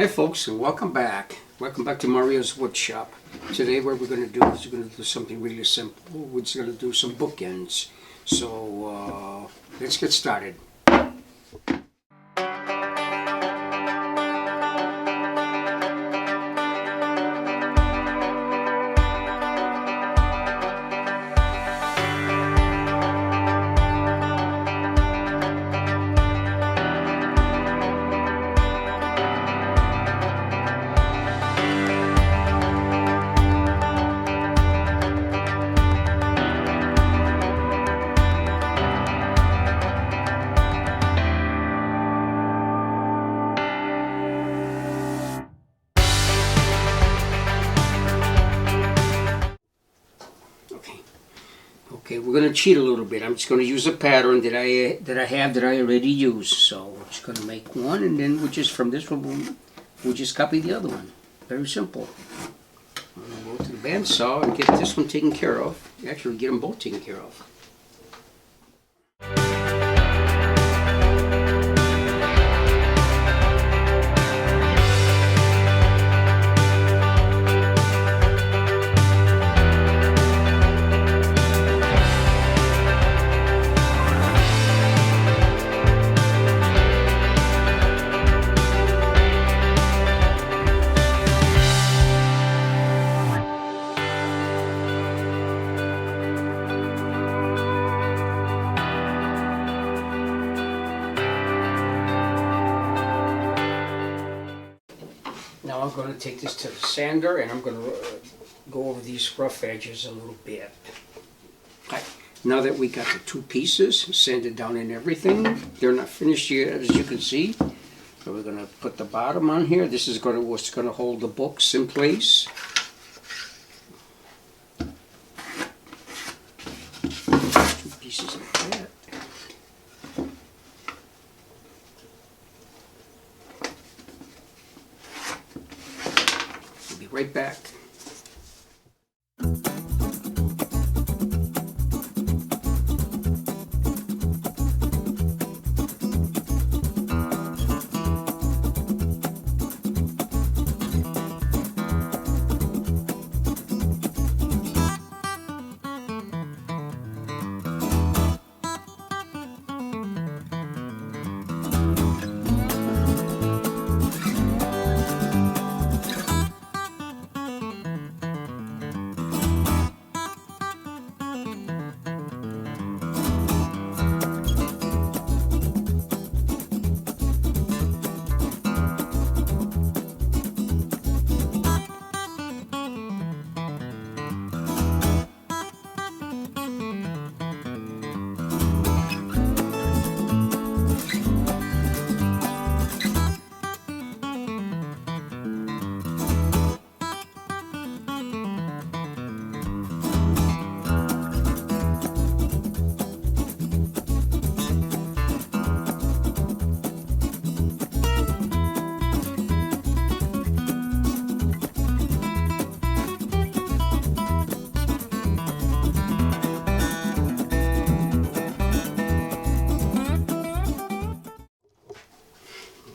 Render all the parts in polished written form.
Hi folks, and welcome back. Welcome back to Mario's Woodshop. Today what we're going to do is we're going to do something really simple. We're just going to do some bookends. So let's get started. Okay, we're going to cheat a little bit. I'm just going to use a pattern that I already used. So we're just going to make one, and then we'll just from this one we'll just copy the other one. Very simple. I'm going to go to the bandsaw and get this one taken care of. Actually, get them both taken care of. Now I'm going to take this to the sander and I'm going to go over these rough edges a little bit. Right. Now that we got the two pieces sanded down and everything, they're not finished yet, as you can see. So we're going to put the bottom on here. This is what's going to hold the books in place. Two pieces like that. We'll be right back.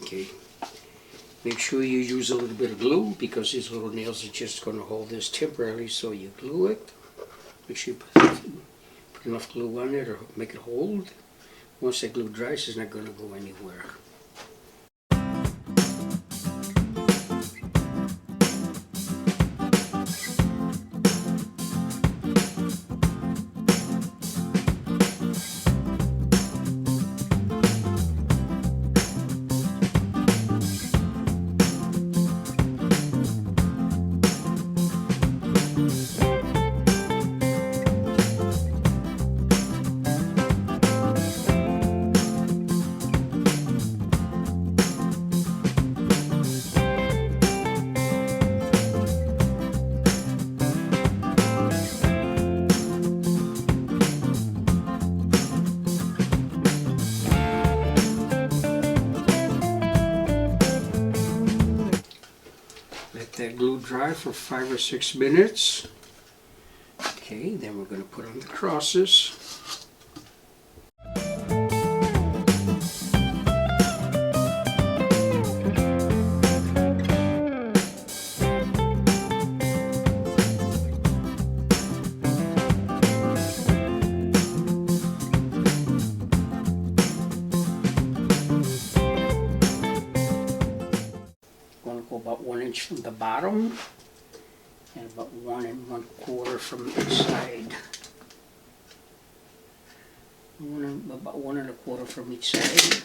Okay. Make sure you use a little bit of glue because these little nails are just going to hold this temporarily, so you glue it. Make sure you put enough glue on it or make it hold. Once that glue dries, it's not going to go anywhere. That glue dry for 5 or 6 minutes. Okay, then we're going to put on the crosses. bottom and about 1 1/4 from each side. About 1 1/4 from each side.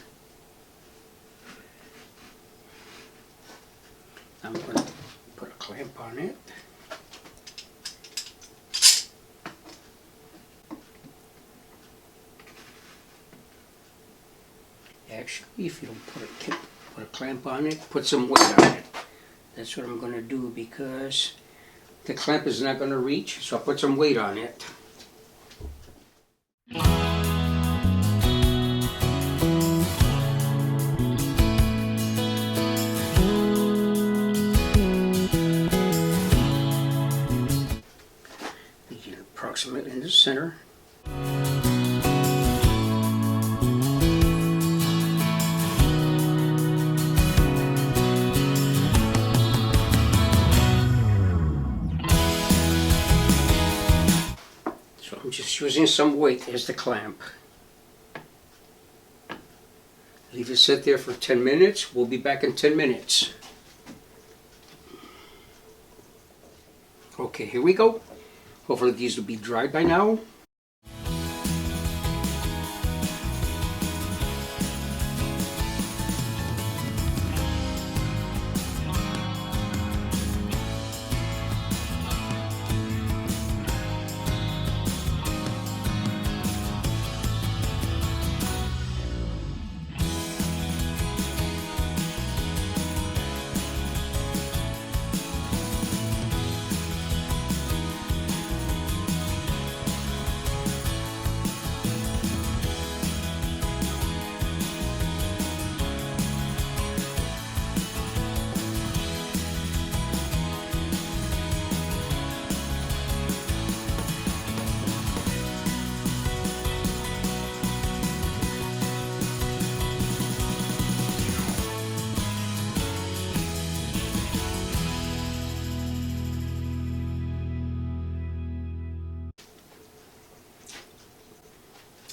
I'm going to put a clamp on it. Actually, if you don't put a clamp on it, put some weight on it. That's what I'm going to do because the clamp is not going to reach, so I'll put some weight on it. Begin approximately in the center. So I'm just using some weight as the clamp. Leave it sit there for 10 minutes. We'll be back in 10 minutes. Okay, here we go. Hopefully these will be dried by now.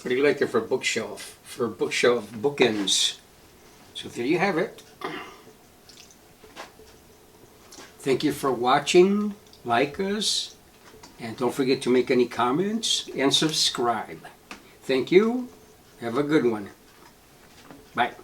What do you like there for a bookshelf? For bookshelf bookends. So there you have it. Thank you for watching. Like us. And don't forget to make any comments and subscribe. Thank you. Have a good one. Bye.